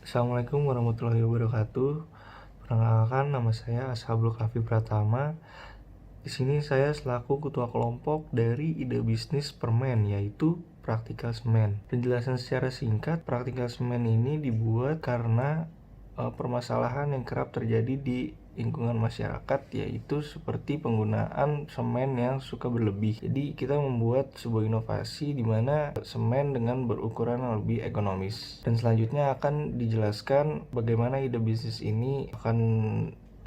Assalamualaikum warahmatullahi wabarakatuh. Perkenalkan, nama saya Ashabul Kafi Pratama. Di sini saya selaku ketua kelompok dari ide bisnis permen, yaitu Praktikal Semen. Penjelasan secara singkat, Praktikal Semen ini dibuat karena permasalahan yang kerap terjadi di lingkungan masyarakat, yaitu seperti penggunaan semen yang suka berlebih. Jadi kita membuat sebuah inovasi di mana semen dengan berukuran yang lebih ekonomis. Dan selanjutnya akan dijelaskan bagaimana ide bisnis ini akan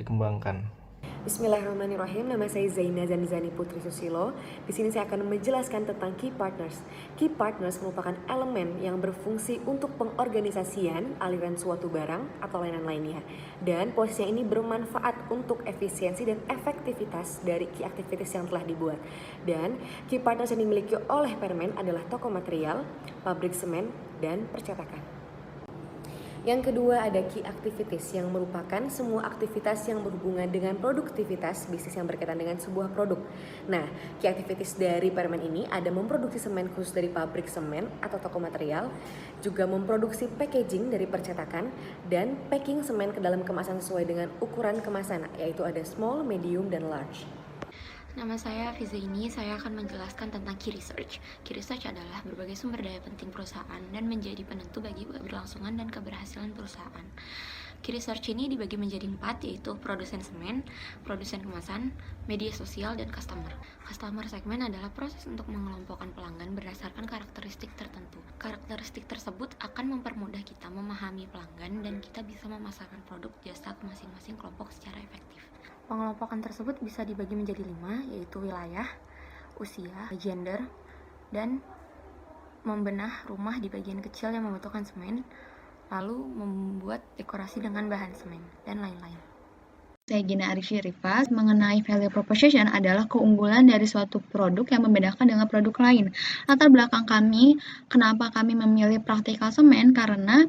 dikembangkan. Bismillahirrahmanirrahim. Nama saya Zaina Zanizani Putri Susilo. Di sini saya akan menjelaskan tentang key partners. Key partners merupakan elemen yang berfungsi untuk pengorganisasian aliran suatu barang atau layanan lainnya. Dan posisinya ini bermanfaat untuk efisiensi dan efektivitas dari key activities yang telah dibuat. Dan key partners yang dimiliki oleh Permen adalah toko material, pabrik semen, dan percetakan. Yang kedua ada key activities yang merupakan semua aktivitas yang berhubungan dengan produktivitas bisnis yang berkaitan dengan sebuah produk. Nah, key activities dari Permen ini ada memproduksi semen khusus dari pabrik semen atau toko material, juga memproduksi packaging dari percetakan, dan packing semen ke dalam kemasan sesuai dengan ukuran kemasan, yaitu ada small, medium, dan large. Nama saya Fizaini, saya akan menjelaskan tentang Key Research. Key Research adalah berbagai sumber daya penting perusahaan dan menjadi penentu bagi keberlangsungan dan keberhasilan perusahaan. Key Research ini dibagi menjadi 4, yaitu produsen semen, produsen kemasan, media sosial, dan customer. Customer segment adalah proses untuk mengelompokkan pelanggan berdasarkan karakteristik tertentu. Karakteristik tersebut akan mempermudah kita memahami pelanggan dan kita bisa memasarkan produk jasa ke masing-masing kelompok secara efektif. Pengelompokan tersebut bisa dibagi menjadi 5, yaitu wilayah, usia, gender, dan membenah rumah di bagian kecil yang membutuhkan semen, lalu membuat dekorasi dengan bahan semen, dan lain-lain. Saya Gina Arifi Rifas. Mengenai value proposition adalah keunggulan dari suatu produk yang membedakan dengan produk lain. Latar belakang kami, kenapa kami memilih Praktikal Semen, karena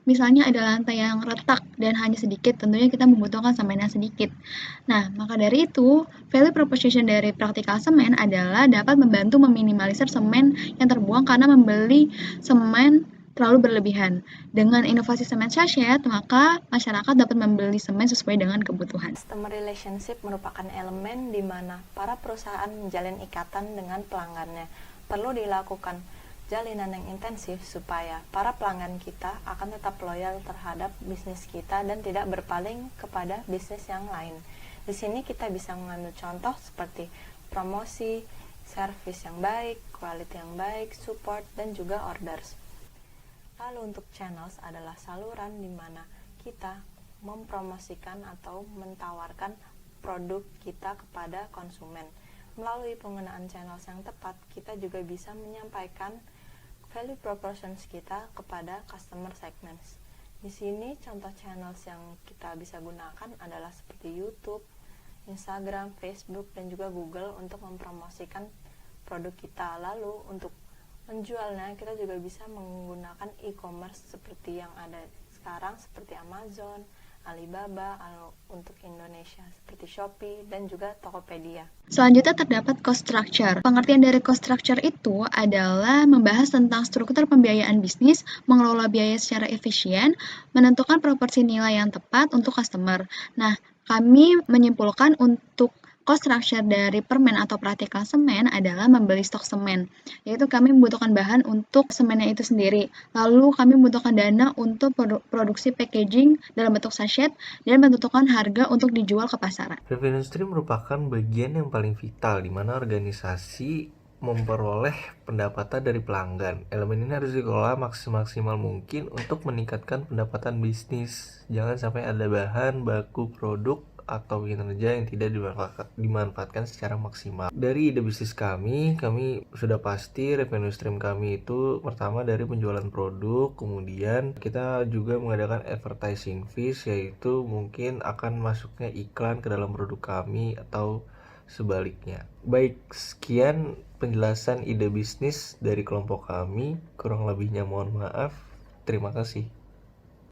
misalnya ada lantai yang retak dan hanya sedikit, tentunya kita membutuhkan semen yang sedikit. Nah, maka dari itu, value proposition dari Praktikal Semen adalah dapat membantu meminimalisir semen yang terbuang karena membeli semen terlalu berlebihan. Dengan inovasi semen sachet, maka masyarakat dapat membeli semen sesuai dengan kebutuhan. Customer relationship merupakan elemen di mana para perusahaan menjalin ikatan dengan pelanggannya. Perlu dilakukan jalinan yang intensif supaya para pelanggan kita akan tetap loyal terhadap bisnis kita dan tidak berpaling kepada bisnis yang lain. Di sini kita bisa mengambil contoh seperti promosi, servis yang baik, quality yang baik, support, dan juga orders. Lalu untuk channels adalah saluran di mana kita mempromosikan atau mentawarkan produk kita kepada konsumen. Melalui penggunaan channels yang tepat, kita juga bisa menyampaikan value propositions kita kepada customer segments. Di sini contoh channels yang kita bisa gunakan adalah seperti YouTube, Instagram, Facebook, dan juga Google untuk mempromosikan produk kita. Lalu untuk menjualnya kita juga bisa menggunakan e-commerce seperti yang ada sekarang seperti Amazon, Alibaba, untuk Indonesia seperti Shopee dan juga Tokopedia. Selanjutnya terdapat cost structure. Pengertian dari cost structure itu adalah membahas tentang struktur pembiayaan bisnis, mengelola biaya secara efisien, menentukan proporsi nilai yang tepat untuk customer. Nah, kami menyimpulkan untuk cost structure dari Permen atau Praktikal Semen adalah membeli stok semen, yaitu kami membutuhkan bahan untuk semennya itu sendiri. Lalu kami membutuhkan dana untuk produksi packaging dalam bentuk sachet dan menentukan harga untuk dijual ke pasaran. Revenue stream merupakan bagian yang paling vital di mana organisasi memperoleh pendapatan dari pelanggan. Elemen ini harus dikelola maksimal mungkin untuk meningkatkan pendapatan bisnis. Jangan sampai ada bahan baku produk atau kinerja yang tidak dimanfaatkan secara maksimal. Dari ide bisnis kami sudah pasti revenue stream kami itu pertama dari penjualan produk, kemudian kita juga mengadakan advertising fees, yaitu mungkin akan masuknya iklan ke dalam produk kami atau sebaliknya. Baik, sekian penjelasan ide bisnis dari kelompok kami. Kurang lebihnya mohon maaf. Terima kasih.